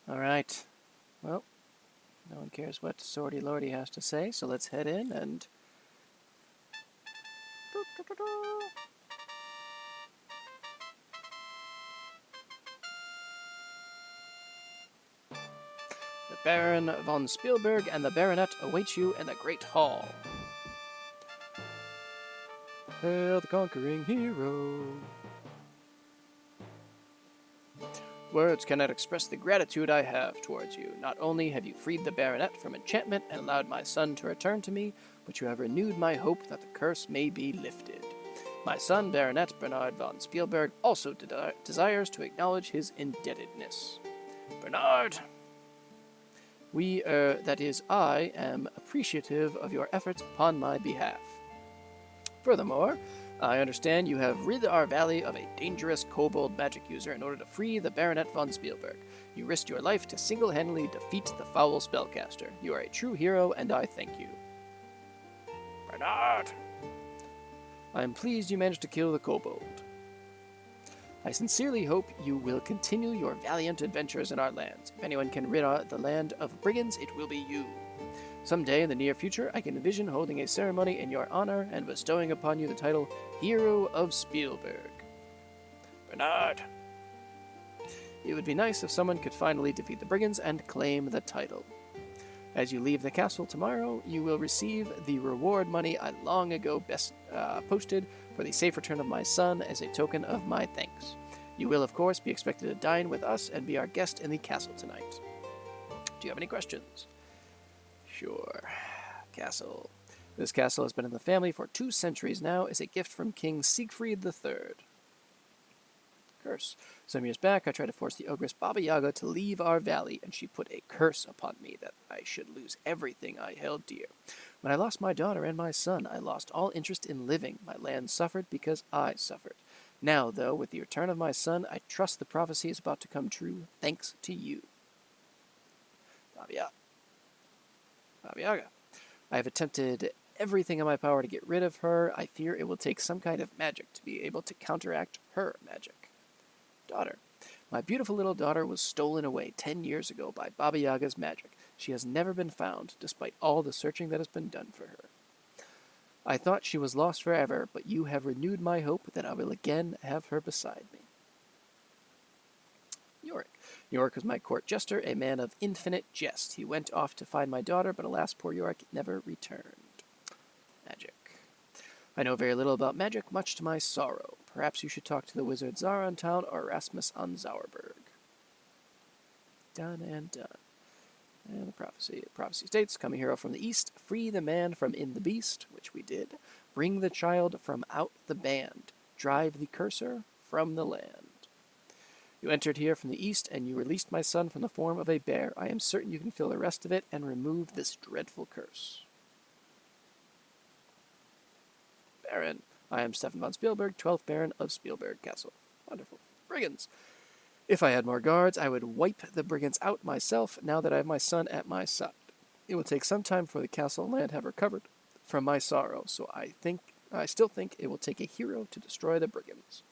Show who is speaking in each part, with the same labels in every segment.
Speaker 1: Alright. Well, no one cares what Sorty Lordy has to say, so let's head in and... The Baron von Spielberg and the Baronet await you in the Great Hall. Hail the conquering hero. Words cannot express the gratitude I have towards you. Not only have you freed the Baronet from enchantment and allowed my son to return to me, but you have renewed my hope that the curse may be lifted. My son, Baronet Bernard von Spielberg, also desires to acknowledge his indebtedness. Bernard! I am appreciative of your efforts upon my behalf. Furthermore, I understand you have rid our valley of a dangerous kobold magic user in order to free the Baronet von Spielberg. You risked your life to single-handedly defeat the foul spellcaster. You are a true hero, and I thank you. Bernard! I am pleased you managed to kill the kobold. I sincerely hope you will continue your valiant adventures in our lands. If anyone can rid the land of brigands, it will be you. Someday in the near future, I can envision holding a ceremony in your honor and bestowing upon you the title Hero of Spielberg. Bernard! It would be nice if someone could finally defeat the brigands and claim the title. As you leave the castle tomorrow, you will receive the reward money I long ago posted for the safe return of my son as a token of my thanks. You will, of course, be expected to dine with us and be our guest in the castle tonight. Do you have any questions? Sure. Castle. This castle has been in the family for 2 centuries now as a gift from King Siegfried III. Curse. Some years back, I tried to force the ogress Baba Yaga to leave our valley, and she put a curse upon me that I should lose everything I held dear. When I lost my daughter and my son, I lost all interest in living. My land suffered because I suffered. Now, though, with the return of my son, I trust the prophecy is about to come true, thanks to you. Baba Yaga. I have attempted everything in my power to get rid of her. I fear it will take some kind of magic to be able to counteract her magic. Daughter. My beautiful little daughter was stolen away 10 years ago by Baba Yaga's magic. She has never been found, despite all the searching that has been done for her. I thought she was lost forever, but you have renewed my hope that I will again have her beside me. Yorick. Yorick was my court jester, a man of infinite jest. He went off to find my daughter, but alas, poor Yorick never returned. Magic. I know very little about magic, much to my sorrow. Perhaps you should talk to the wizard Zara in town or Erasmus on Zauerberg. Done and done. And the prophecy. The prophecy states, come a hero from the east, free the man from in the beast, which we did. Bring the child from out the band. Drive the cursor from the land. You entered here from the east, and you released my son from the form of a bear. I am certain you can fill the rest of it and remove this dreadful curse. Baron. I am Stefan von Spielberg, 12th Baron of Spielberg Castle. Wonderful. Brigands. If I had more guards, I would wipe the brigands out myself now that I have my son at my side. It will take some time for the castle and land have recovered from my sorrow, so I still think it will take a hero to destroy the brigands.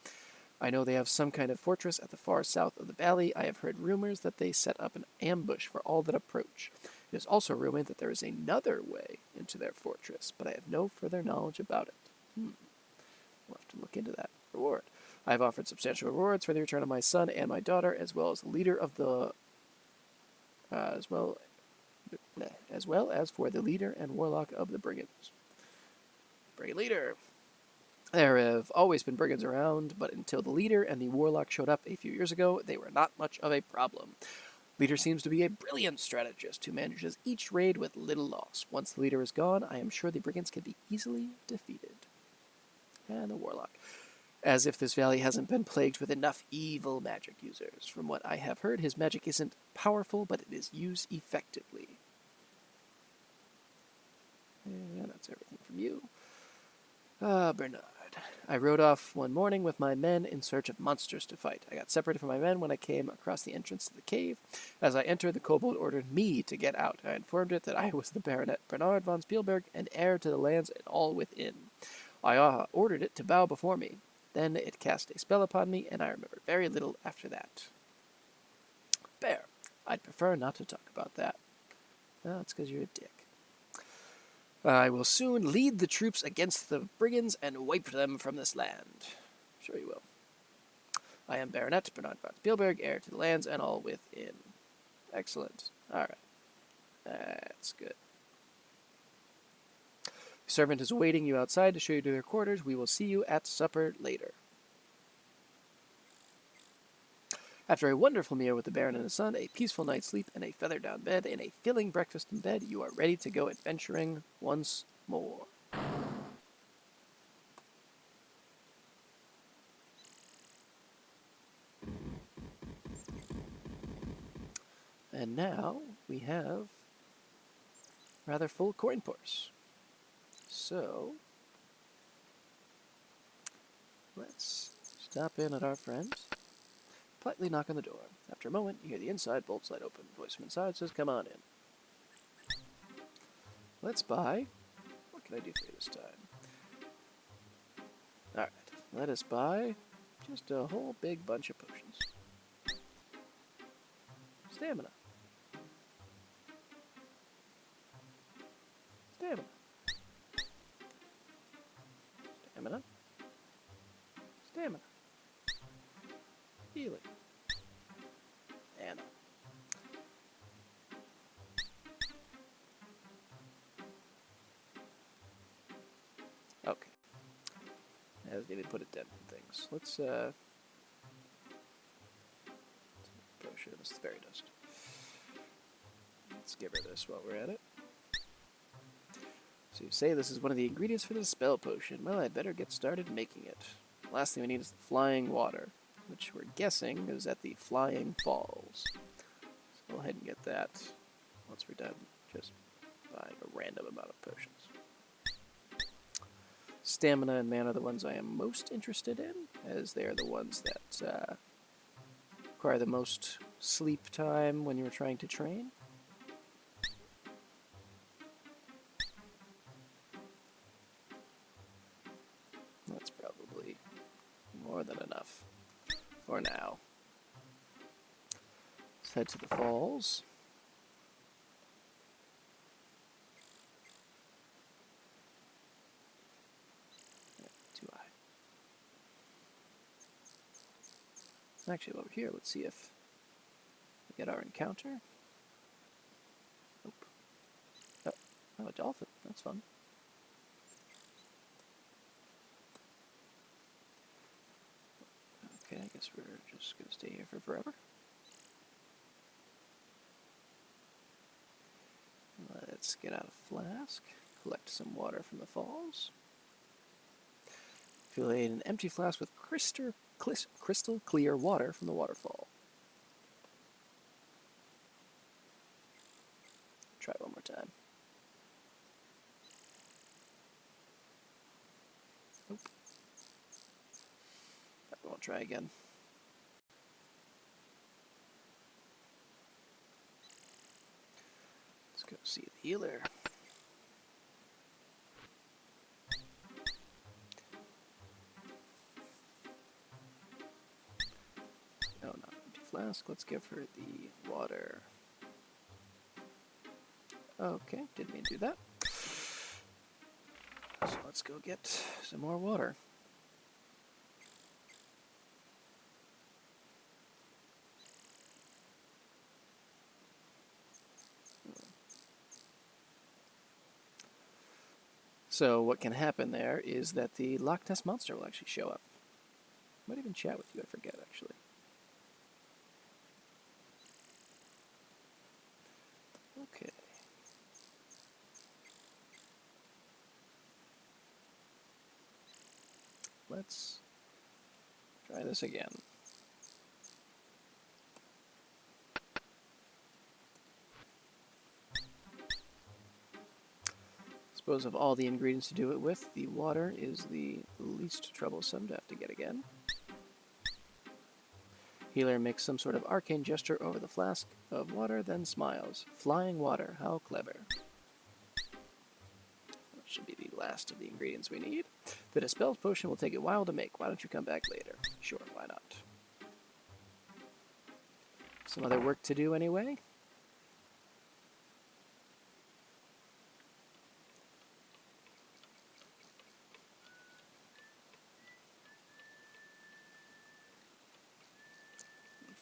Speaker 1: I know they have some kind of fortress at the far south of the valley. I have heard rumors that they set up an ambush for all that approach. It is also rumored that there is another way into their fortress, but I have no further knowledge about it. We'll have to look into that. Reward. I have offered substantial rewards for the return of my son and my daughter, as well as the leader of the, as well as for the leader and warlock of the brigands. Brigand leader. There have always been brigands around, but until the leader and the warlock showed up a few years ago, they were not much of a problem. Leader seems to be a brilliant strategist who manages each raid with little loss. Once the leader is gone, I am sure the brigands can be easily defeated. And the warlock. As if this valley hasn't been plagued with enough evil magic users. From what I have heard, his magic isn't powerful, but it is used effectively. And that's everything from you. Bernard. I rode off one morning with my men in search of monsters to fight. I got separated from my men when I came across the entrance to the cave. As I entered, the kobold ordered me to get out. I informed it that I was the Baronet Bernard von Spielberg and heir to the lands and all within. I ordered it to bow before me. Then it cast a spell upon me, and I remember very little after that. Bear. I'd prefer not to talk about that. Well, it's because you're a dick. I will soon lead the troops against the brigands and wipe them from this land. Sure you will. I am Baronet Bernard von Spielberg, heir to the lands and all within. Excellent. Alright. That's good. The servant is awaiting you outside to show you to their quarters. We will see you at supper later. After a wonderful meal with the Baron and his son, a peaceful night's sleep, and a feather-down bed, and a filling breakfast in bed, you are ready to go adventuring once more. And now we have rather full coin purse. So let's stop in at our friend's. Politely knock on the door. After a moment, you hear the inside bolt slide open. Voice from inside says, "Come on in." Let's buy. What can I do for you this time? Alright, let us buy just a whole big bunch of potions. Stamina. Stamina. Stamina. Stamina. Healing. Anna. Okay. I hasn't even put a dent in things. Let's, potion, this is fairy dust. Let's give her this while we're at it. So you say this is one of the ingredients for the spell potion. Well, I'd better get started making it. Last thing we need is the flying water, which we're guessing is at the Flying Falls. So go ahead and get that once we're done just buying a random amount of potions. Stamina and mana are the ones I am most interested in, as they are the ones that require the most sleep time when you're trying to train. That's probably more than enough for now. Let's head to the falls. Too high. Actually, over here, let's see if we get our encounter. Nope. Oh, a dolphin. That's fun. Okay, I guess we're just going to stay here for forever. Let's get out a flask, collect some water from the falls. Fill an empty flask with crystal clear water from the waterfall. Try one more time. Nope. I won't try again. Let's go see the healer. No, not empty flask. Let's give her the water. Okay, didn't mean to do that. So let's go get some more water. So what can happen there is that the Loch Ness Monster will actually show up. I might even chat with you, I forget actually. Okay. Let's try this again. Suppose of all the ingredients to do it with, the water is the least troublesome to have to get again. Healer makes some sort of arcane gesture over the flask of water, then smiles. Flying water, how clever. That should be the last of the ingredients we need. The Dispel potion will take a while to make. Why don't you come back later? Sure, why not? some other work to do anyway.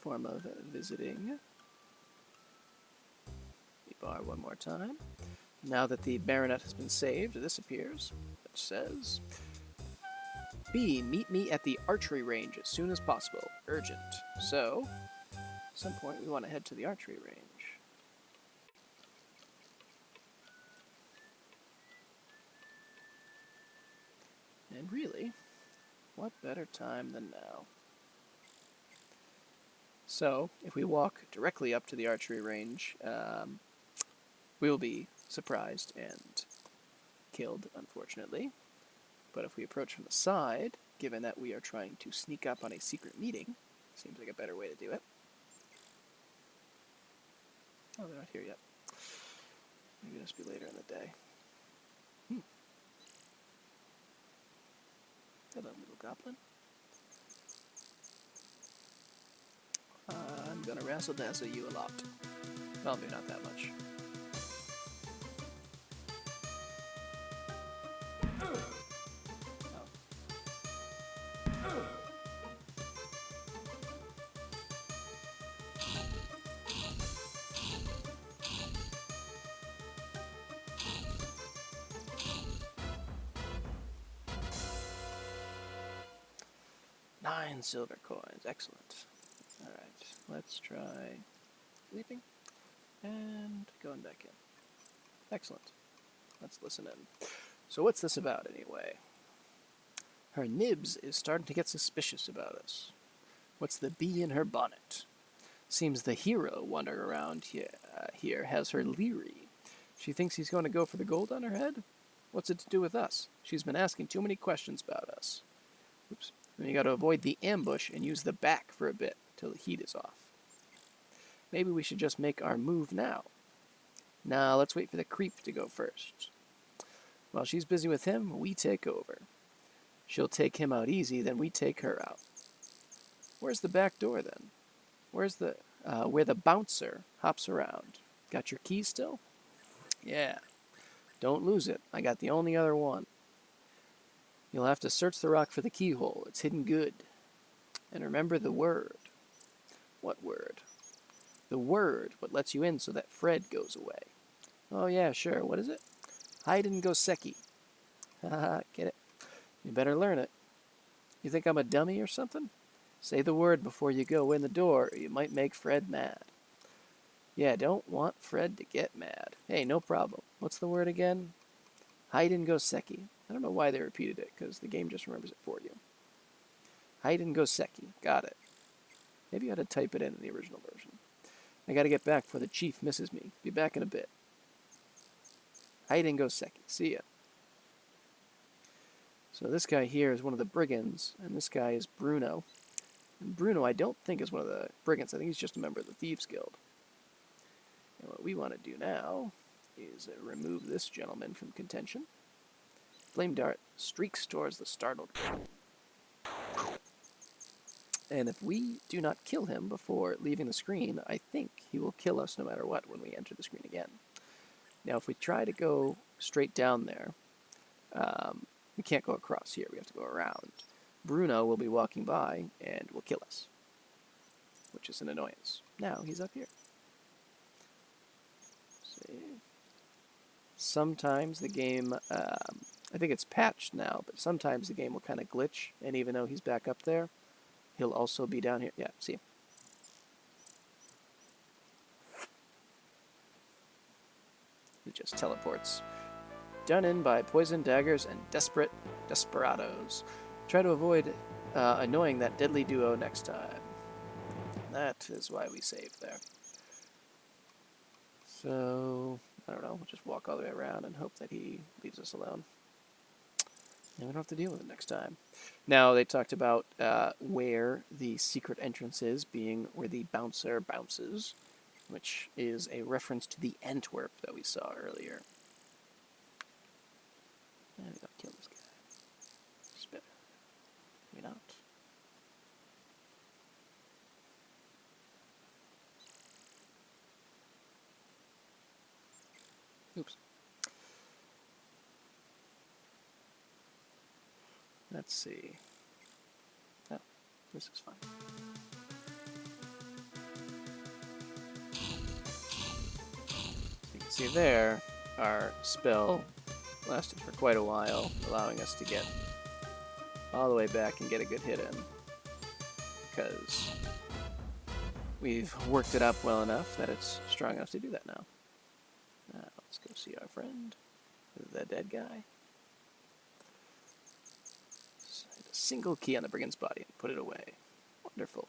Speaker 1: Form of visiting the bar one more time. Now that the baronet has been saved, this appears, which says, B, meet me at the archery range as soon as possible. Urgent. So, at some point we want to head to the archery range. And really, what better time than now? So, if we walk directly up to the archery range, we will be surprised and killed, unfortunately. But if we approach from the side, given that we are trying to sneak up on a secret meeting, seems like a better way to do it. Oh, they're not here yet. Maybe it'll just be later in the day. Hello, little goblin. I'm gonna razzle-dazzle you a lot. Well, maybe not that much. Nine silver coins. Excellent. Alright, let's try leaping and going back in. Excellent. Let's listen in. So what's this about, anyway? Her nibs is starting to get suspicious about us. What's the bee in her bonnet? Seems the hero wandering around here has her leery. She thinks he's going to go for the gold on her head? What's it to do with us? She's been asking too many questions about us. Oops. Then you got to avoid the ambush and use the back for a bit till the heat is off. Maybe we should just make our move now. Nah, let's wait for the creep to go first. While she's busy with him, we take over. She'll take him out easy, then we take her out. Where's the back door, then? Where's the, where the bouncer hops around? Got your key still? Yeah. Don't lose it. I got the only other one. You'll have to search the rock for the keyhole. It's hidden good. And remember the word. What word? The word, what lets you in so that Fred goes away. Oh yeah, sure. What is it? Hide and go seki. Haha, get it? You better learn it. You think I'm a dummy or something? Say the word before you go in the door, or you might make Fred mad. Yeah, don't want Fred to get mad. Hey, no problem. What's the word again? Hide and go seki. I don't know why they repeated it, because the game just remembers it for you. Hide and go seki. Got it. Maybe you ought to type it in the original version. I gotta get back before the chief misses me. Be back in a bit. Hide and go seki. See ya. So this guy here is one of the brigands, and this guy is Bruno. And Bruno, I don't think, is one of the brigands. I think he's just a member of the Thieves Guild. And what we want to do now is remove this gentleman from contention. Flame dart streaks towards the startled girl. And if we do not kill him before leaving the screen, I think he will kill us no matter what when we enter the screen again. Now, if we try to go straight down there, we can't go across here. We have to go around. Bruno will be walking by and will kill us, which is an annoyance. Now he's up here. Save. Sometimes the game, I think it's patched now, but sometimes the game will kind of glitch, and even though he's back up there, he'll also be down here. Yeah, see. It just teleports. Done in by poison daggers and desperados. Try to avoid annoying that deadly duo next time. That is why we saved there. So, I don't know, we'll just walk all the way around and hope that he leaves us alone. And we don't have to deal with it next time. Now, they talked about where the secret entrance is, being where the bouncer bounces, which is a reference to the Antwerp that we saw earlier. And we gotta kill this guy. Spit. Maybe not. Oops. Let's see. Oh, this is fine. You can see there, our spell lasted for quite a while, allowing us to get all the way back and get a good hit in. Because we've worked it up well enough that it's strong enough to do that now. Now, let's go see our friend, the dead guy. Set a single key on the brigand's body and put it away. Wonderful.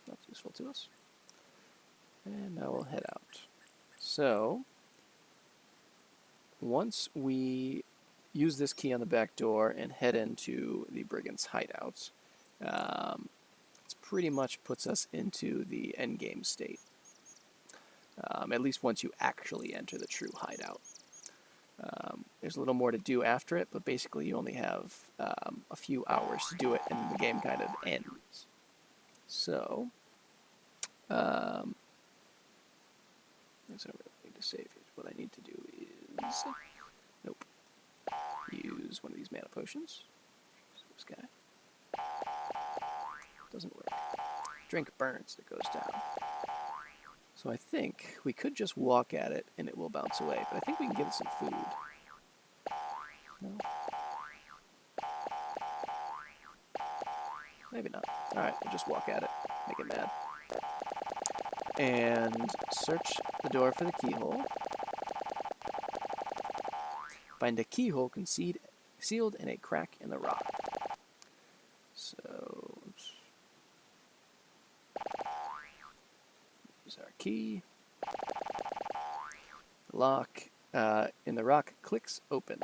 Speaker 1: That's useful to us. And now we'll head out. So, once we use this key on the back door and head into the brigand's hideout, it pretty much puts us into the endgame state. At least once you actually enter the true hideout. There's a little more to do after it, but basically you only have a few hours to do it, and the game kind of ends. So, there's everything to save. What I need to do is, nope, use one of these mana potions. So this guy doesn't work. Drink burns, it goes down. So I think we could just walk at it and it will bounce away, but I think we can give it some food. No? Maybe not. Alright, we'll just walk at it. Make it mad. And search the door for the keyhole. Find a keyhole concealed in a crack in the rock. So, oops. Use our key. The lock in the rock clicks open.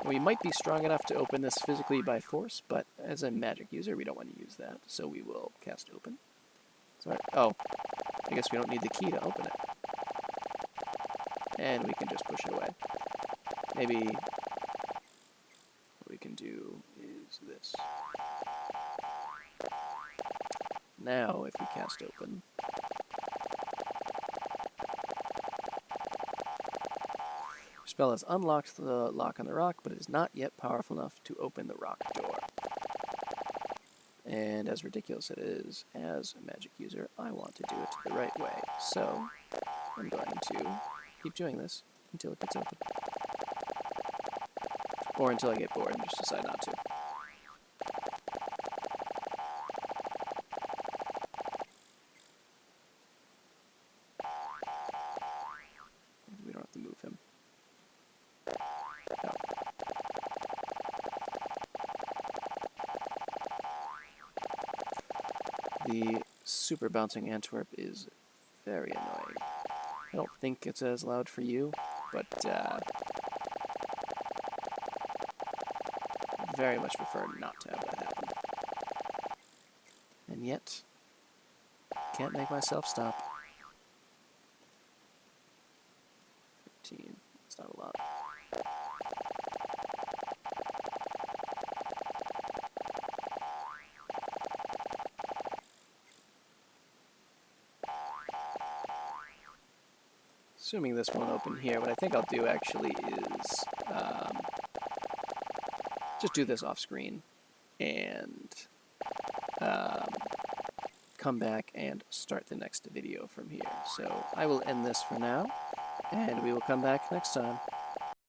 Speaker 1: We might be strong enough to open this physically by force, but as a magic user, we don't want to use that, so we will cast open. Sorry. Oh, I guess we don't need the key to open it. And we can just push it away. Maybe what we can do is this. Now, if we cast open, your spell has unlocked the lock on the rock, but it is not yet powerful enough to open the rock door. And as ridiculous it is, as a magic user, I want to do it the right way. So, I'm going to keep doing this until it gets open. Or until I get bored and just decide not to. We don't have to move him. No. The super bouncing Antwerp is very annoying. I don't think it's as loud for you, but very much prefer not to have that happen. And yet, can't make myself stop. 15, it's not a lot. Assuming this won't open here, what I think I'll do actually is just do this off screen and come back and start the next video from here. So I will end this for now, and we will come back next time.